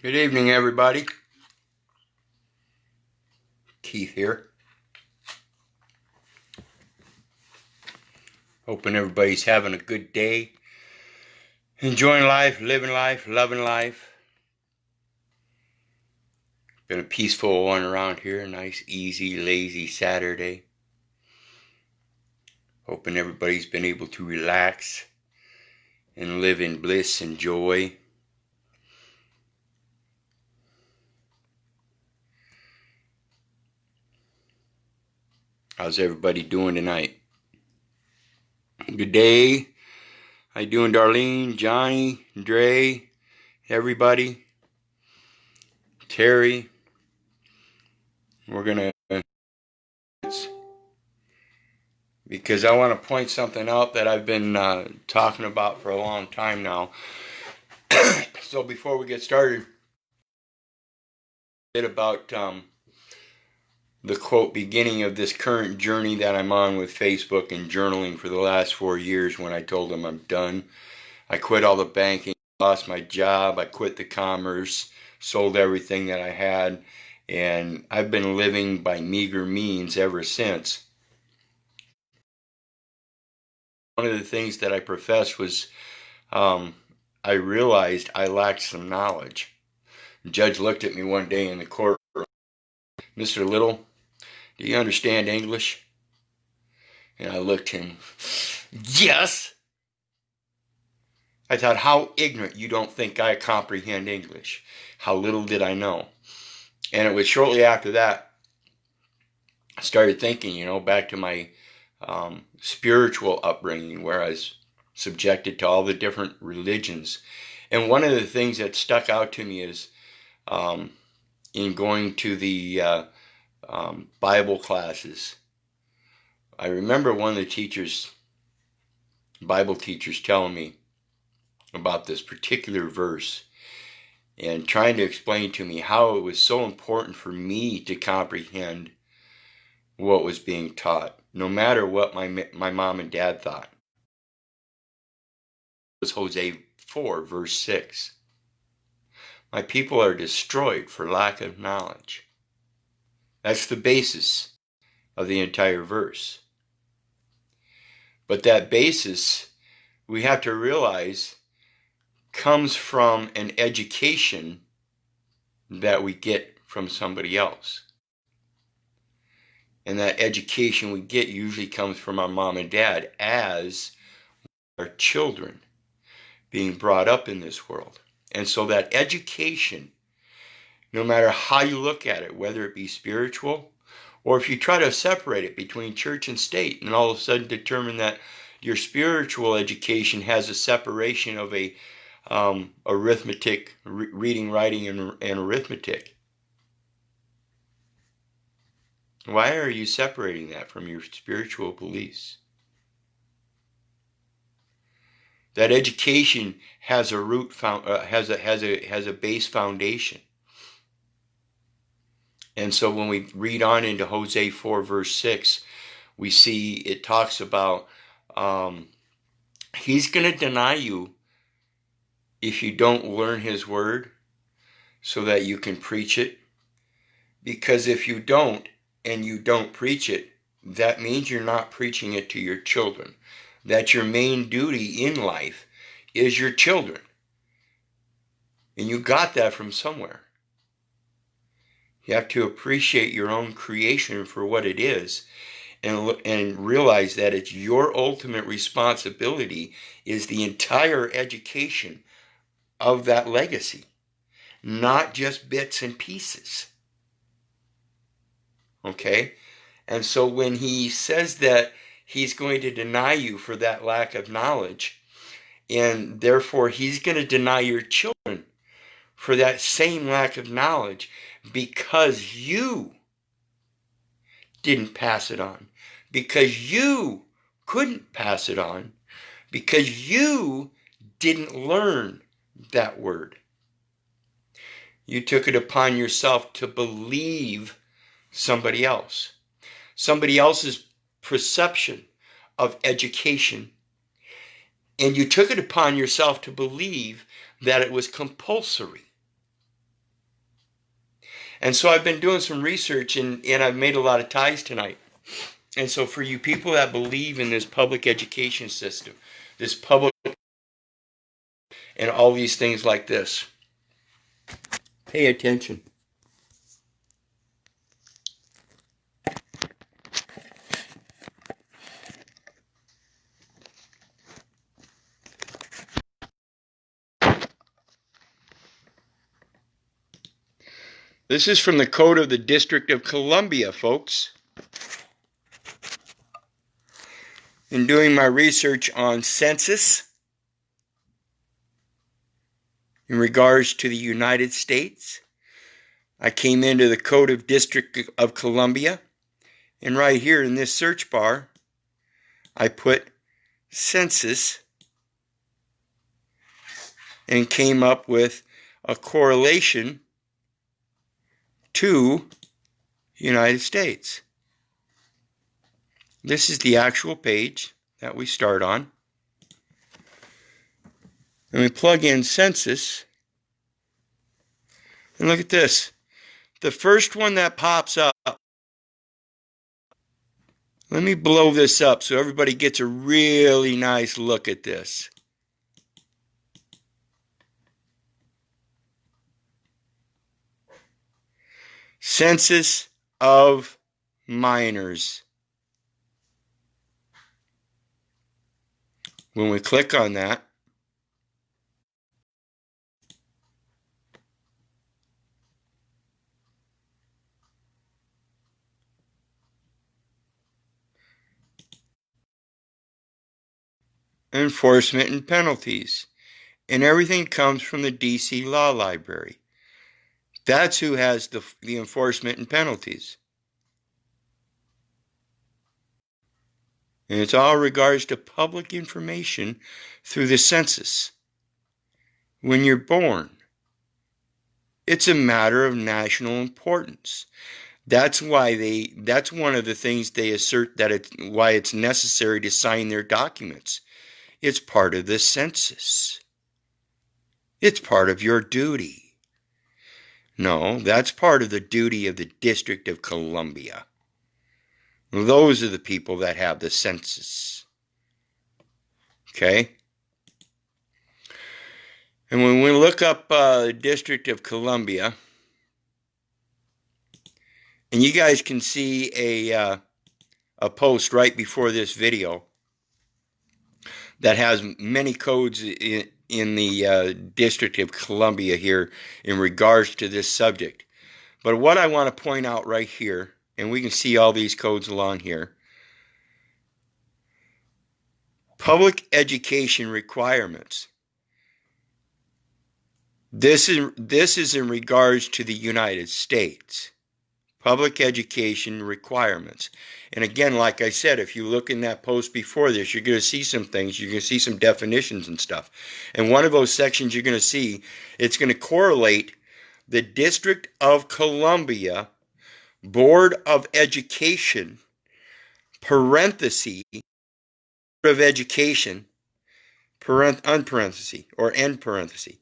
Good evening, everybody. Keith here. Hoping everybody's having a good day. Enjoying life, living life, loving life. Been a peaceful one around here. A nice, easy, lazy Saturday. Hoping everybody's been able to relax and live in bliss and joy. How's everybody doing tonight? Good day. How you doing, Darlene, Johnny, Dre, everybody? Terry. We're going to... because I want to point something out that I've been talking about for a long time now. So before we get started, a bit about the quote beginning of this current journey that I'm on with Facebook and journaling for the last 4 years, when I told them I'm done. I quit all the banking, lost my job, I quit the commerce, sold everything that I had, and I've been living by meager means ever since. One of the things that I professed was I realized I lacked some knowledge. The judge looked at me one day in the courtroom. Mr. Little, do you understand English? And I looked at him. Yes! I thought, how ignorant you don't think I comprehend English. How little did I know. And it was shortly after that I started thinking, back to my spiritual upbringing, where I was subjected to all the different religions. And one of the things that stuck out to me is in going to the Bible classes, I remember one of the teachers, Bible teachers, telling me about this particular verse and trying to explain to me how it was so important for me to comprehend what was being taught, no matter what my mom and dad thought. It was Hosea 4, verse 6. My people are destroyed for lack of knowledge. That's the basis of the entire verse. But that basis, we have to realize, comes from an education that we get from somebody else. And that education we get usually comes from our mom and dad as our children being brought up in this world. And so that education, no matter how you look at it, whether it be spiritual, or if you try to separate it between church and state and all of a sudden determine that your spiritual education has a separation of a arithmetic, reading, writing, and arithmetic. Why are you separating that from your spiritual beliefs? That education has a root, has a base foundation. And so when we read on into Hosea 4, verse 6, we see it talks about he's going to deny you if you don't learn his word so that you can preach it. Because if you don't, and you don't preach it, that means you're not preaching it to your children. That your main duty in life is your children. And you got that from somewhere. You have to appreciate your own creation for what it is and realize that it's your ultimate responsibility is the entire education of that legacy, not just bits and pieces. Okay? And so when he says that he's going to deny you for that lack of knowledge, and therefore he's going to deny your children for that same lack of knowledge because you didn't pass it on, because you couldn't pass it on, because you didn't learn that word. You took it upon yourself to believe somebody else's perception of education, and you took it upon yourself to believe that it was compulsory. And so I've been doing some research, and I've made a lot of ties tonight. And so for you people that believe in this public education system, this public and all these things like this, pay attention. This is from the Code of the District of Columbia, folks. In doing my research on census in regards to the United States, I came into the Code of District of Columbia, and right here in this search bar, I put census and came up with a correlation to United States. This is the actual page that we start on. And we plug in census. And look at this. The first one that pops up. Let me blow this up so everybody gets a really nice look at this. Census of minors. When we click on that, enforcement and penalties. And everything comes from the DC Law Library. That's who has the enforcement and penalties. And it's all regards to public information through the census. When you're born, it's a matter of national importance. That's one of the things they assert why it's necessary to sign their documents. It's part of the census. It's part of your duty. No, that's part of the duty of the District of Columbia. Those are the people that have the census. Okay? And when we look up District of Columbia, and you guys can see a post right before this video that has many codes in the District of Columbia here in regards to this subject. But what I want to point out right here, and we can see all these codes along here, public education requirements. This is in regards to the United States. Public education requirements. And again, like I said, if you look in that post before this, you're going to see some things. You're going to see some definitions and stuff. And one of those sections you're going to see, it's going to correlate the District of Columbia Board of Education, parenthesis, Board of Education, unparenthesis, or end parenthesis.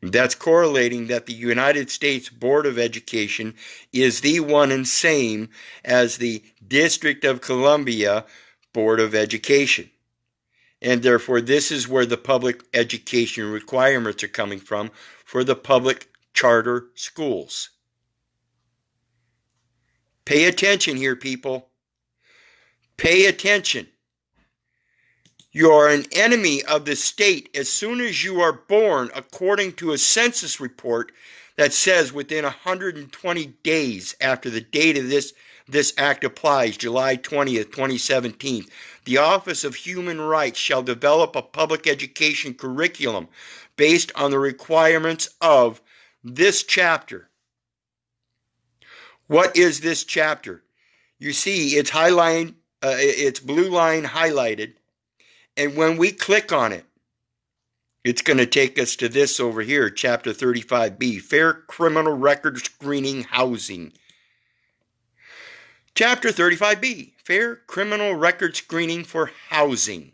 That's correlating that the United States Board of Education is the one and same as the District of Columbia Board of Education. And therefore, this is where the public education requirements are coming from for the public charter schools. Pay attention here, people. Pay attention. You are an enemy of the state as soon as you are born, according to a census report that says within 120 days after the date of this act applies, July 20th, 2017, the Office of Human Rights shall develop a public education curriculum based on the requirements of this chapter. What is this chapter? You see, it's highlighted, it's blue line highlighted. And when we click on it, it's going to take us to this over here, Chapter 35B, Fair Criminal Record Screening Housing. Chapter 35B, Fair Criminal Record Screening for Housing.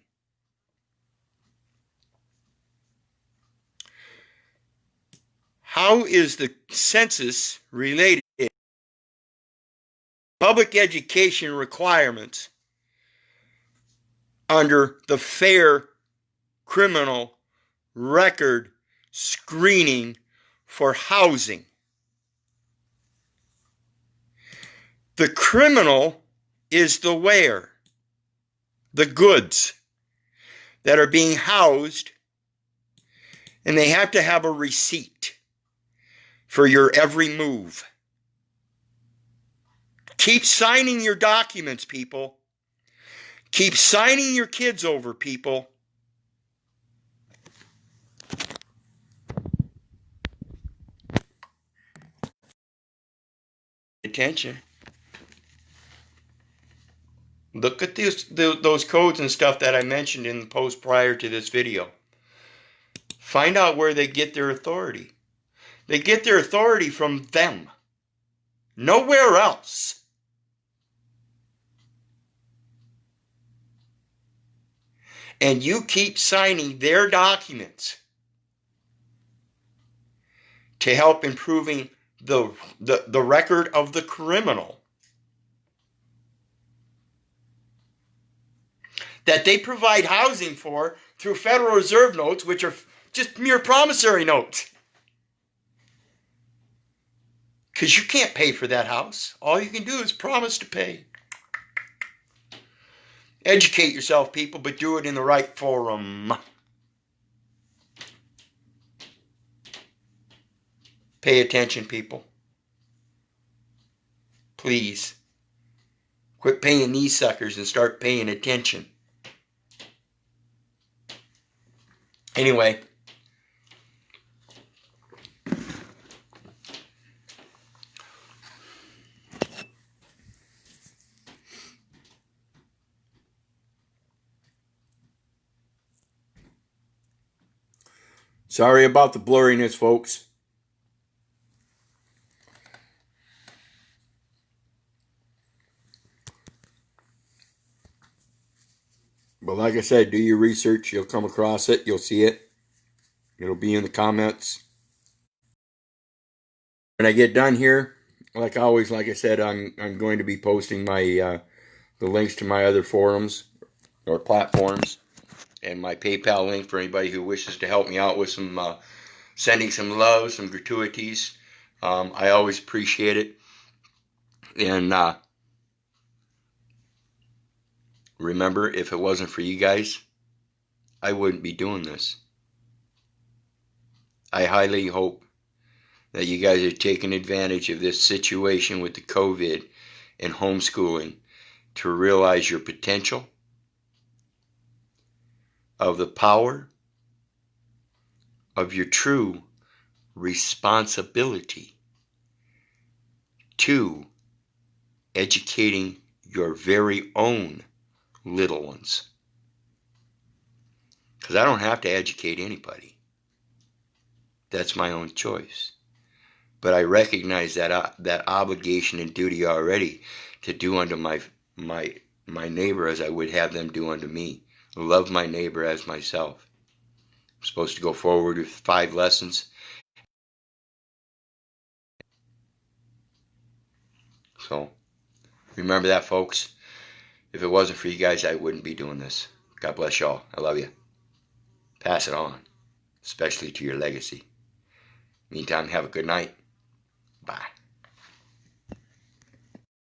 How is the census related to public education requirements under the Fair Criminal Record Screening for Housing? The criminal is the where, the goods that are being housed, and they have to have a receipt for your every move. Keep signing your documents, people. Keep signing your kids over, people. Attention. Look at those codes and stuff that I mentioned in the post prior to this video. Find out where they get their authority. They get their authority from them. Nowhere else. And you keep signing their documents to help improving the record of the criminal that they provide housing for through Federal Reserve notes, which are just mere promissory notes. Because you can't pay for that house. All you can do is promise to pay. Educate yourself, people, but do it in the right forum. Pay attention, people. Please. Quit paying these suckers and start paying attention. Anyway. Sorry about the blurriness, folks. But like I said, do your research. You'll come across it. You'll see it. It'll be in the comments. When I get done here, like always, like I said, I'm going to be posting my the links to my other forums or platforms and my PayPal link for anybody who wishes to help me out with some sending some love, some gratuities. I always appreciate it. And remember, if it wasn't for you guys, I wouldn't be doing this. I highly hope that you guys are taking advantage of this situation with the COVID and homeschooling to realize your potential, of the power of your true responsibility to educating your very own little ones. Because I don't have to educate anybody. That's my own choice. But I recognize that obligation and duty already to do unto my neighbor as I would have them do unto me. Love my neighbor as myself. I'm supposed to go forward with 5 lessons. So, remember that, folks. If it wasn't for you guys, I wouldn't be doing this. God bless y'all. I love you. Pass it on, especially to your legacy. Meantime, have a good night. Bye.